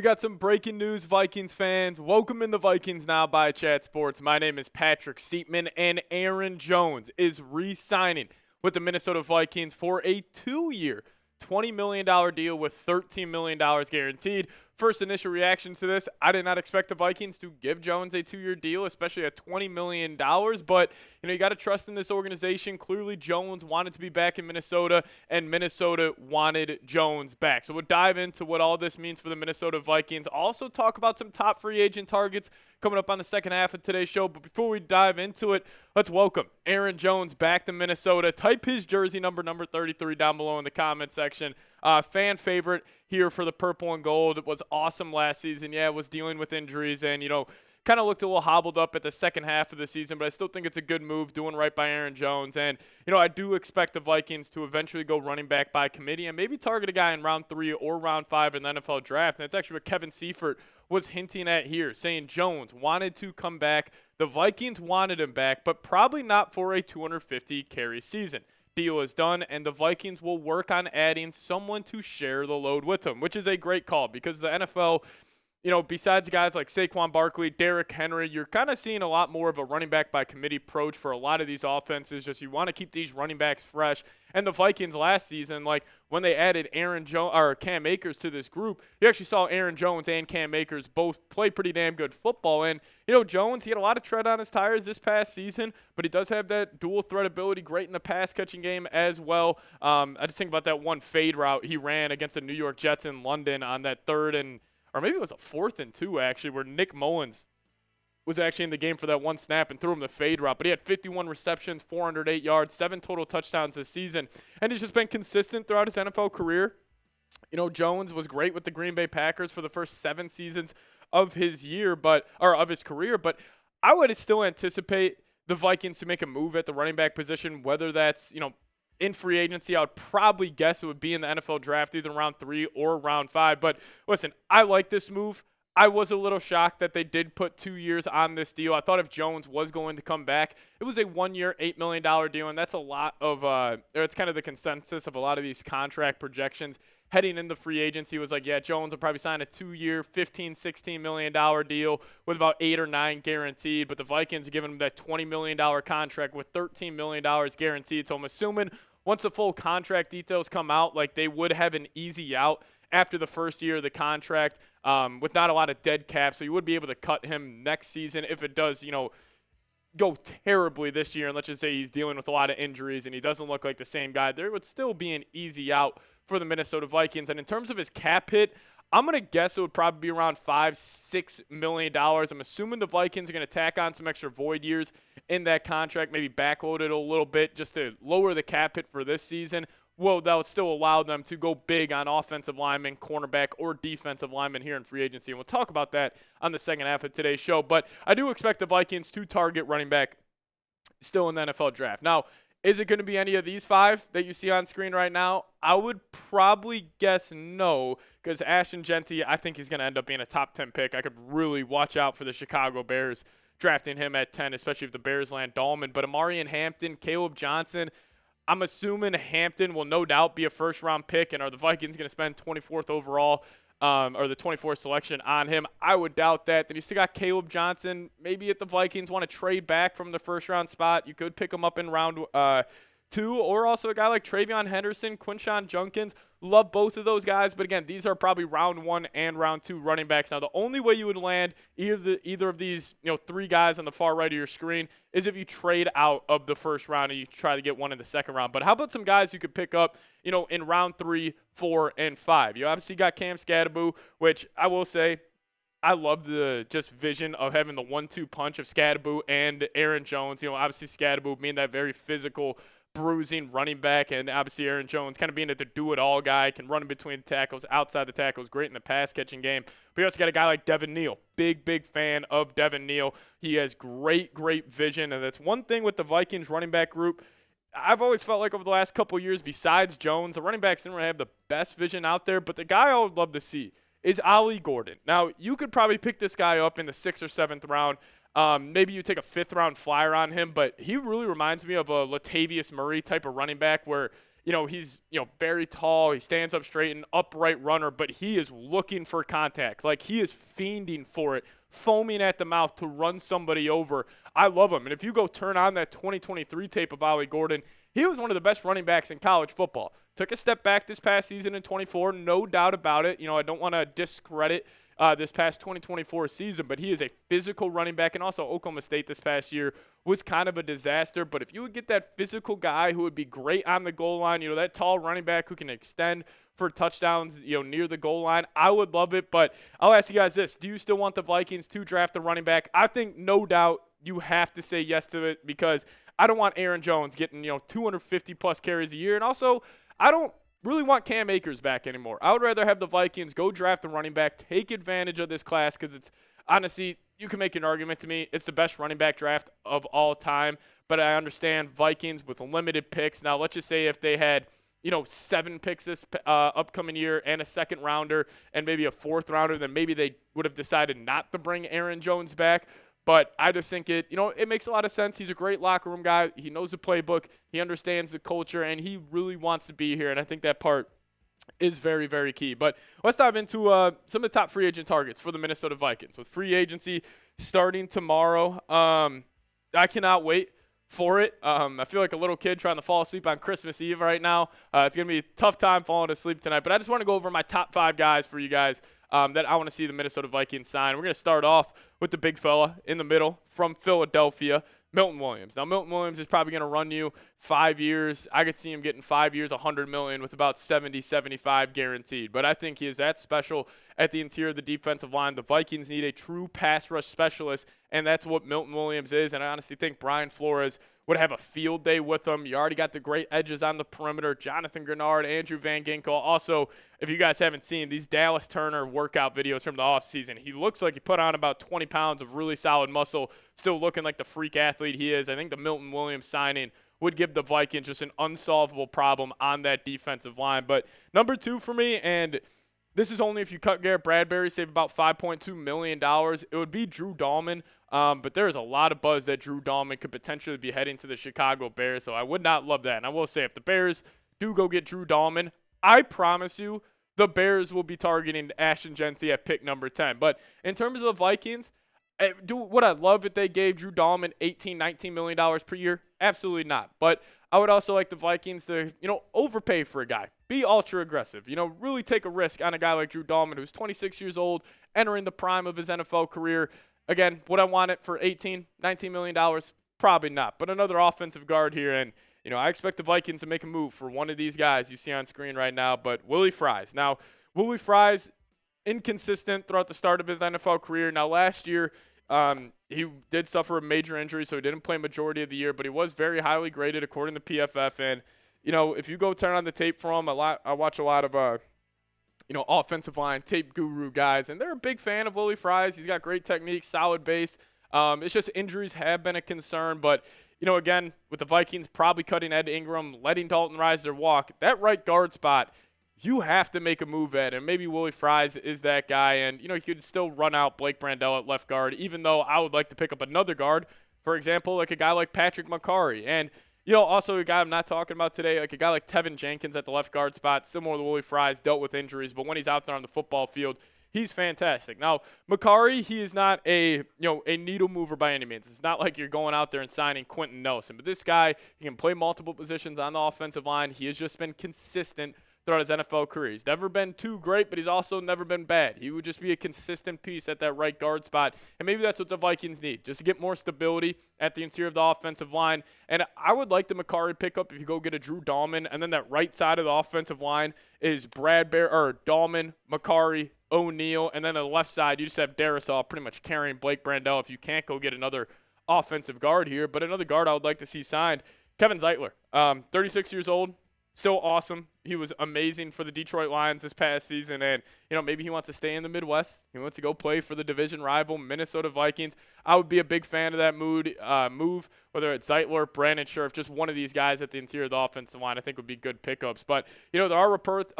got some breaking news, Vikings fans. Welcome in the Vikings Now by Chat Sports. My name is Patrick Siepman, and Aaron Jones is re-signing with the Minnesota Vikings for a 2-year, $20 million deal with $13 million guaranteed. First initial reaction to this, I did not expect the Vikings to give Jones a 2-year deal, especially at $20 million. But, you got to trust in this organization. Clearly, Jones wanted to be back in Minnesota, and Minnesota wanted Jones back. So we'll dive into what all this means for the Minnesota Vikings. Also talk about some top free agent targets coming up on the second half of today's show. But before we dive into it, let's welcome Aaron Jones back to Minnesota. Type his jersey number 33 down below in the comment section. Fan favorite here for the purple and gold. It was awesome last season. Yeah, it was dealing with injuries and, kind of looked a little hobbled up at the second half of the season, but I still think it's a good move, doing right by Aaron Jones. And, I do expect the Vikings to eventually go running back by committee and maybe target a guy in round 3 or round 5 in the NFL draft. And that's actually what Kevin Seifert was hinting at here, saying Jones wanted to come back. The Vikings wanted him back, but probably not for a 250 carry season. Deal is done, and the Vikings will work on adding someone to share the load with him, which is a great call because the NFL, besides guys like Saquon Barkley, Derrick Henry, you're kind of seeing a lot more of a running back by committee approach for a lot of these offenses. Just you want to keep these running backs fresh. And the Vikings last season, when they added Aaron Jones or Cam Akers to this group, you actually saw Aaron Jones and Cam Akers both play pretty damn good football. And Jones, he had a lot of tread on his tires this past season, but he does have that dual threat ability, great in the pass catching game as well. I just think about that one fade route he ran against the New York Jets in London on that or maybe it was a 4th and 2 actually, where Nick Mullins was actually in the game for that one snap and threw him the fade route. But he had 51 receptions, 408 yards, 7 total touchdowns this season. And he's just been consistent throughout his NFL career. Jones was great with the Green Bay Packers for the first 7 seasons of his career. But I would still anticipate the Vikings to make a move at the running back position, whether that's, in free agency. I would probably guess it would be in the NFL draft, either round 3 or round 5. But listen, I like this move. I was a little shocked that they did put 2 years on this deal. I thought if Jones was going to come back, it was a 1-year, $8 million deal, and that's a lot of it's kind of the consensus of a lot of these contract projections. Heading into free agency was like, yeah, Jones will probably sign a 2-year, $15, $16 million deal with about 8 or 9 guaranteed, but the Vikings are giving him that $20 million contract with $13 million guaranteed. So I'm assuming once the full contract details come out, they would have an easy out after the first year of the contract with not a lot of dead cap. So you would be able to cut him next season if it does, go terribly this year. And let's just say he's dealing with a lot of injuries and he doesn't look like the same guy. There would still be an easy out for the Minnesota Vikings. And in terms of his cap hit, I'm going to guess it would probably be around $5-6 million. I'm assuming the Vikings are going to tack on some extra void years in that contract, maybe backload it a little bit just to lower the cap hit for this season. Well, that would still allow them to go big on offensive linemen, cornerback, or defensive linemen here in free agency. And we'll talk about that on the second half of today's show. But I do expect the Vikings to target running back still in the NFL draft. Now, is it going to be any of these 5 that you see on screen right now? I would probably guess no, because Ashton Jeanty, I think he's going to end up being a top 10 pick. I could really watch out for the Chicago Bears drafting him at 10, especially if the Bears land Dahlman. But Amarian Hampton, Caleb Johnson, I'm assuming Hampton will no doubt be a first-round pick, and are the Vikings going to spend 24th overall or the 24th selection on him? I would doubt that. Then you still got Caleb Johnson. Maybe if the Vikings want to trade back from the first-round spot, you could pick him up in round 2, or also a guy like Travion Henderson, Quinshon Judkins. Love both of those guys, but again, these are probably round 1 and round 2 running backs. Now, the only way you would land either of these 3 guys on the far right of your screen is if you trade out of the first round and you try to get one in the second round. But how about some guys you could pick up, in round 3, 4, and 5? You obviously got Cam Skattebo, which I will say, I love the just vision of having the 1-2 punch of Skattebo and Aaron Jones. Obviously Skattebo being that very physical, bruising running back, and obviously Aaron Jones kind of being the do-it-all guy, can run in between the tackles, outside the tackles, great in the pass-catching game. But you also got a guy like Devin Neal. Big fan of Devin Neal. He has great vision, and that's one thing with the Vikings running back group. I've always felt like over the last couple of years, besides Jones, the running backs didn't really have the best vision out there, but the guy I would love to see is Ollie Gordon. Now, you could probably pick this guy up in the 6th or 7th round. Maybe you take a 5th-round flyer on him, but he really reminds me of a Latavius Murray type of running back where, he's, very tall. He stands up straight, an upright runner, but he is looking for contact. Like, he is fiending for it, foaming at the mouth to run somebody over. I love him. And if you go turn on that 2023 tape of Ollie Gordon, he was one of the best running backs in college football. Took a step back this past season in 24, no doubt about it. I don't want to discredit this past 2024 season, but he is a physical running back. And also Oklahoma State this past year was kind of a disaster. But if you would get that physical guy who would be great on the goal line, that tall running back who can extend for touchdowns, near the goal line, I would love it. But I'll ask you guys this. Do you still want the Vikings to draft a running back? I think no doubt you have to say yes to it, because I don't want Aaron Jones getting, 250-plus carries a year. And also, I don't really want Cam Akers back anymore. I would rather have the Vikings go draft a running back, take advantage of this class, because it's honestly, you can make an argument to me, it's the best running back draft of all time. But I understand Vikings with limited picks. Now, let's just say if they had 7 picks this upcoming year and a 2nd rounder and maybe a 4th rounder, then maybe they would have decided not to bring Aaron Jones back. But I just think it makes a lot of sense. He's a great locker room guy. He knows the playbook. He understands the culture, and he really wants to be here. And I think that part is very, very key. But let's dive into some of the top free agent targets for the Minnesota Vikings. With free agency starting tomorrow, I cannot wait for it. I feel like a little kid trying to fall asleep on Christmas Eve right now. It's going to be a tough time falling asleep tonight. But I just want to go over my top 5 guys for you guys that I want to see the Minnesota Vikings sign. We're going to start off with the big fella in the middle from Philadelphia, Milton Williams. Now, Milton Williams is probably going to run you 5 years. I could see him getting 5 years, $100 million with about 70, 75 guaranteed. But I think he is that special at the interior of the defensive line. The Vikings need a true pass rush specialist, and that's what Milton Williams is. And I honestly think Brian Flores would have a field day with him. You already got the great edges on the perimeter, Jonathan Grenard, Andrew Van Ginkel. Also, if you guys haven't seen these Dallas Turner workout videos from the offseason, he looks like he put on about 20 pounds of really solid muscle, still looking like the freak athlete he is. I think the Milton Williams signing would give the Vikings just an unsolvable problem on that defensive line. But number 2 for me, and this is only if you cut Garrett Bradbury, save about $5.2 million, it would be Drew Dahlman. But there is a lot of buzz that Drew Dahlman could potentially be heading to the Chicago Bears, so I would not love that. And I will say, if the Bears do go get Drew Dahlman, I promise you the Bears will be targeting Ashton Genty at pick number 10. But in terms of the Vikings, would I love if they gave Drew Dahlman $18, $19 million per year? Absolutely not. But I would also like the Vikings to, overpay for a guy. Be ultra aggressive. Really take a risk on a guy like Drew Dahlman, who's 26 years old, entering the prime of his NFL career. Again, would I want it for $18, $19 million? Probably not. But another offensive guard here, and I expect the Vikings to make a move for one of these guys you see on screen right now. But Willie Fries. Now, Willie Fries, inconsistent throughout the start of his NFL career. Now, last year, he did suffer a major injury, so he didn't play majority of the year, but he was very highly graded according to PFF. And, if you go turn on the tape for him, I watch a lot of, offensive line, tape guru guys, and they're a big fan of Willie Fries. He's got great technique, solid base. It's just injuries have been a concern, but, again, with the Vikings probably cutting Ed Ingram, letting Dalton Risner walk, that right guard spot, you have to make a move at, and maybe Willie Fries is that guy. And, he could still run out Blake Brandel at left guard, even though I would like to pick up another guard, for example, like a guy like Patrick McCarry. And, also a guy I'm not talking about today, like a guy like Tevin Jenkins at the left guard spot, similar to Willie Fries, dealt with injuries, but when he's out there on the football field, he's fantastic. Now, McCarry, he is not a needle mover by any means. It's not like you're going out there and signing Quentin Nelson, but this guy, he can play multiple positions on the offensive line. He has just been consistent throughout his NFL career. He's never been too great, but he's also never been bad. He would just be a consistent piece at that right guard spot, and maybe that's what the Vikings need, just to get more stability at the interior of the offensive line. And I would like the McCarry pickup if you go get a Drew Dahlman, and then that right side of the offensive line is Dahlman, McCarry, O'Neal, and then on the left side you just have Darrisaw pretty much carrying Blake Brandel if you can't go get another offensive guard here. But another guard I would like to see signed, Kevin Zeitler, 36 years old. Still awesome. He was amazing for the Detroit Lions this past season, and maybe he wants to stay in the Midwest. He wants to go play for the division rival Minnesota Vikings. I would be a big fan of that move, whether it's Zeitler, Brandon Scherf, just one of these guys at the interior of the offensive line I think would be good pickups. But, there are reports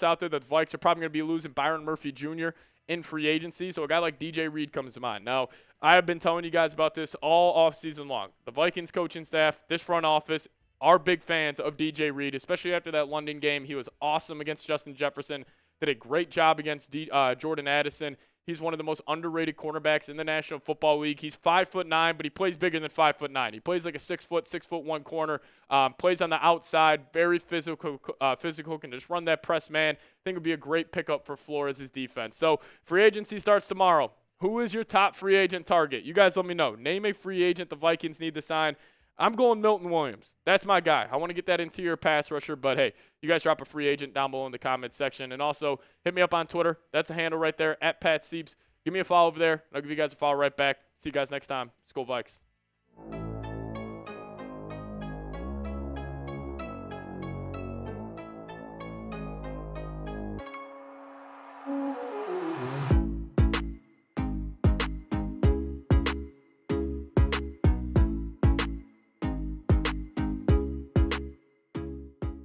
out there that the Vikes are probably going to be losing Byron Murphy Jr. in free agency. So a guy like DJ Reed comes to mind. Now, I have been telling you guys about this all offseason long. The Vikings coaching staff, this front office, are big fans of DJ Reed, especially after that London game. He was awesome against Justin Jefferson, did a great job against Jordan Addison. He's one of the most underrated cornerbacks in the National Football League. He's 5'9", but he plays bigger than 5'9". He plays like a 6'1" corner. Plays on the outside, very physical. Can just run that press man. I think it would be a great pickup for Flores' defense. So free agency starts tomorrow. Who is your top free agent target? You guys let me know. Name a free agent the Vikings need to sign. I'm going Milton Williams. That's my guy. I want to get that interior pass rusher, but hey, you guys drop a free agent down below in the comments section. And also, hit me up on Twitter. That's a handle right there, @PatSieps. Give me a follow over there. I'll give you guys a follow right back. See you guys next time. Skol Vikes.